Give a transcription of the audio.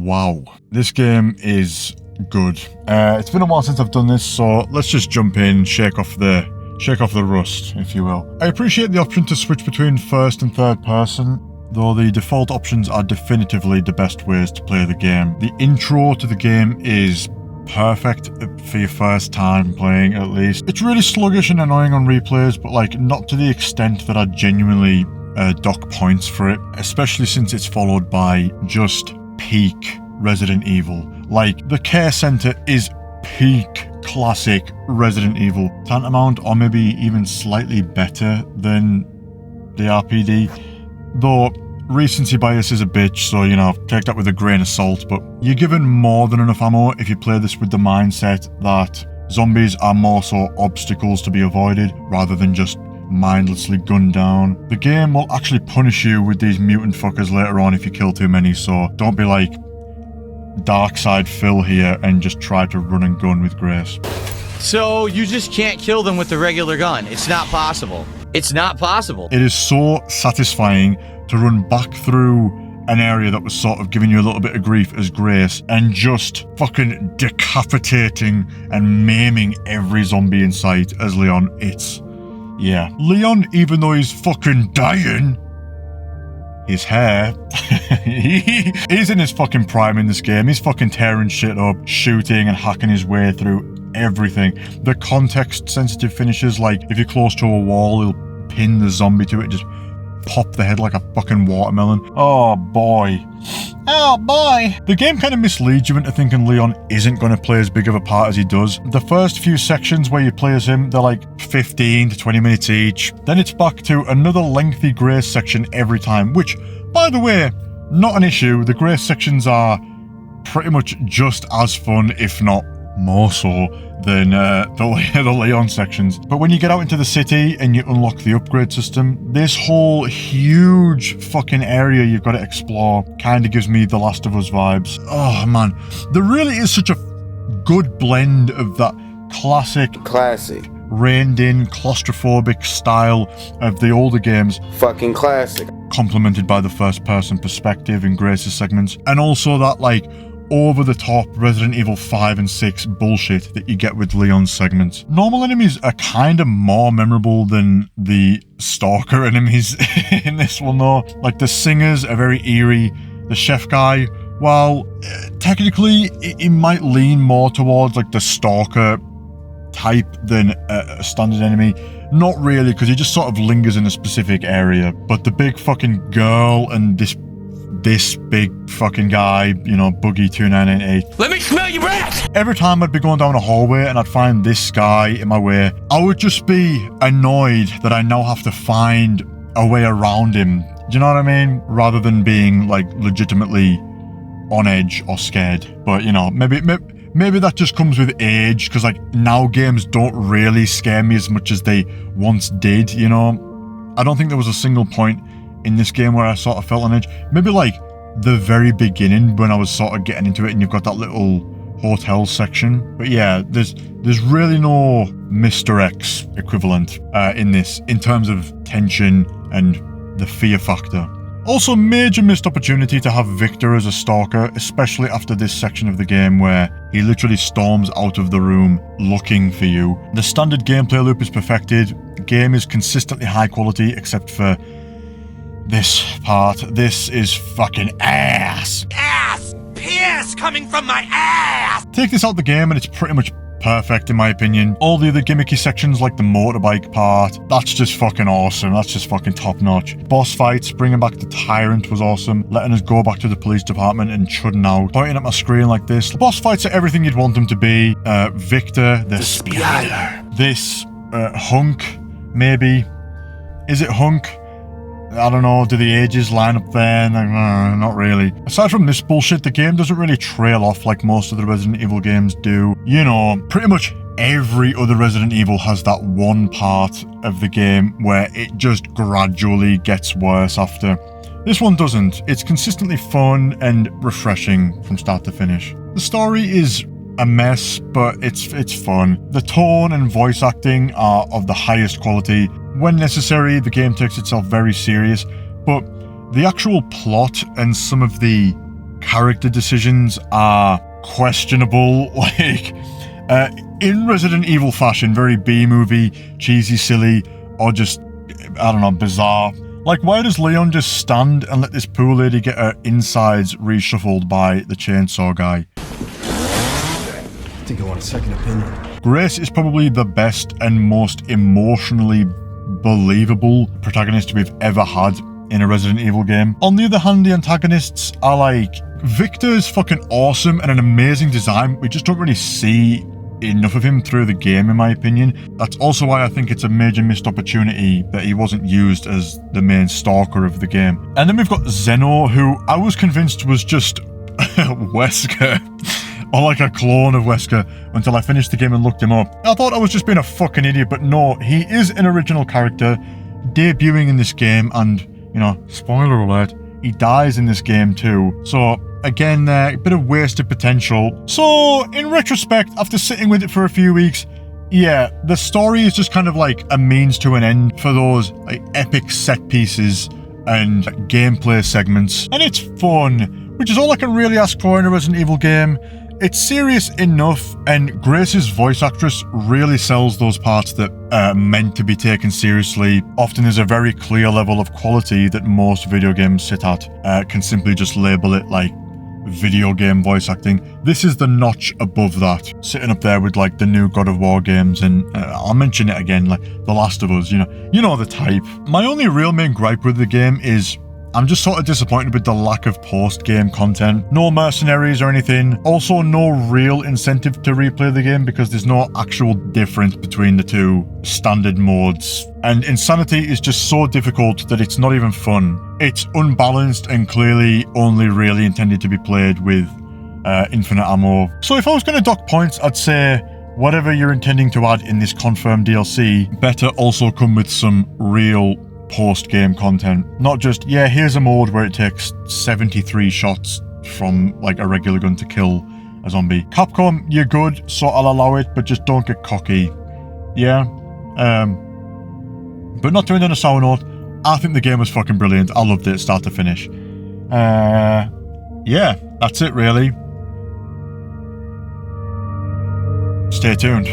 Wow, this game is good. It's been a while since I've done this, so let's just jump in, shake off the rust, if you will. I appreciate the option to switch between first and third person, though the default options are definitively the best ways to play the game. The intro to the game is perfect for your first time playing, at least. It's really sluggish and annoying on replays, but like not to the extent that I genuinely dock points for it, especially since it's followed by just peak Resident Evil. Like, the care center is peak classic Resident Evil, tantamount or maybe even slightly better than the RPD, though recency bias is a bitch, so you know, take that with a grain of salt. But you're given more than enough ammo if you play this with the mindset that zombies are more so obstacles to be avoided rather than just mindlessly gunned down. The game will actually punish you with these mutant fuckers later on if you kill too many, so don't be like Dark Side Phil here and just try to run and gun with grace. So you just can't kill them with the regular gun. It's not possible. It's not possible. It is so satisfying to run back through an area that was sort of giving you a little bit of grief as grace and just fucking decapitating and maiming every zombie in sight as Leon. Yeah. Leon, even though he's fucking dying, his hair, he's in his fucking prime in this game. He's fucking tearing shit up, shooting and hacking his way through everything. The context-sensitive finishes, like if you're close to a wall, he'll pin the zombie to it and just pop the head like a fucking watermelon. Oh boy. Oh boy. The game kind of misleads you into thinking Leon isn't going to play as big of a part as he does. The first few sections where you play as him, they're like 15 to 20 minutes each. Then it's back to another lengthy grace section every time, which, by the way, not an issue. The grace sections are pretty much just as fun, if not more so, than the Leon sections. But when you get out into the city and you unlock the upgrade system, this whole huge fucking area you've got to explore kind of gives me The Last of Us vibes. Oh man, there really is such a good blend of that classic reined in claustrophobic style of the older games, fucking classic, complemented by the first person perspective in Grace's segments, and also that like over-the-top Resident Evil 5 and 6 bullshit that you get with Leon's segments. Normal enemies are kind of more memorable than the stalker enemies in this one though. Like, the singers are very eerie. The chef guy, while technically he might lean more towards like the stalker type than a standard enemy. Not really, because he just sort of lingers in a specific area. But the big fucking girl and this big fucking guy, you know, Boogie 2998. Let me smell your breath! Every time I'd be going down a hallway and I'd find this guy in my way, I would just be annoyed that I now have to find a way around him. Do you know what I mean? Rather than being like legitimately on edge or scared. But you know, maybe that just comes with age, because like now games don't really scare me as much as they once did, you know? I don't think there was a single point in this game where I sort of felt on edge. Maybe like the very beginning when I was sort of getting into it and you've got that little hotel section. But yeah, there's really no Mr. X equivalent in this in terms of tension and the fear factor. Also, major missed opportunity to have Victor as a stalker, especially after this section of the game where he literally storms out of the room looking for you. The standard gameplay loop is perfected. The game is consistently high quality except for this part. This is fucking ass. Ass! Piss coming from my ass! Take this out the game and it's pretty much perfect in my opinion. All the other gimmicky sections like the motorbike part, that's just fucking awesome. That's just fucking top notch. Boss fights, bringing back the Tyrant was awesome. Letting us go back to the police department and chudding out. Pointing at my screen like this. The boss fights are everything you'd want them to be. Victor, the spider. This, Hunk, maybe. Is it Hunk? I don't know, do the ages line up there? Not really. Aside from this bullshit, the game doesn't really trail off like most of the Resident Evil games do. You know, pretty much every other Resident Evil has that one part of the game where it just gradually gets worse after. This one doesn't. It's consistently fun and refreshing from start to finish. The story is a mess, but it's fun. The tone and voice acting are of the highest quality. When necessary, the game takes itself very serious, but the actual plot and some of the character decisions are questionable. Like, in Resident Evil fashion, very B-movie, cheesy, silly, or just, I don't know, bizarre. Like, why does Leon just stand and let this poor lady get her insides reshuffled by the chainsaw guy? I think I want a second opinion. Grace is probably the best and most emotionally believable protagonist we've ever had in a Resident Evil game. On the other hand, the antagonists are like, Victor is fucking awesome and an amazing design. We just don't really see enough of him through the game, in my opinion. That's also why I think it's a major missed opportunity that he wasn't used as the main stalker of the game. And then we've got Zeno, who I was convinced was just Wesker, or like a clone of Wesker, until I finished the game and looked him up. I thought I was just being a fucking idiot, but no, he is an original character debuting in this game, and, you know, spoiler alert, he dies in this game too. So again, a bit of wasted potential. So in retrospect, after sitting with it for a few weeks, yeah, the story is just kind of like a means to an end for those like epic set pieces and gameplay segments. And it's fun, which is all I can really ask for in a Resident Evil game. It's serious enough, and Grace's voice actress really sells those parts that are meant to be taken seriously. Often there's a very clear level of quality that most video games sit at. Can simply just label it like video game voice acting. This is the notch above that, sitting up there with like the new God of War games, and I'll mention it again, like The Last of Us, you know the type. My only real main gripe with the game is I'm just sort of disappointed with the lack of post-game content. No mercenaries or anything. Also, no real incentive to replay the game because there's no actual difference between the two standard modes. And Insanity is just so difficult that it's not even fun. It's unbalanced and clearly only really intended to be played with infinite ammo. So if I was going to dock points, I'd say whatever you're intending to add in this confirmed DLC better also come with some real post-game content. Not just, yeah, here's a mode where it takes 73 shots from like a regular gun to kill a zombie. Capcom, you're good, so I'll allow it, but just don't get cocky. Yeah. But not to end on a sour note, I think the game was fucking brilliant. I loved it start to finish. Yeah, that's it really. Stay tuned.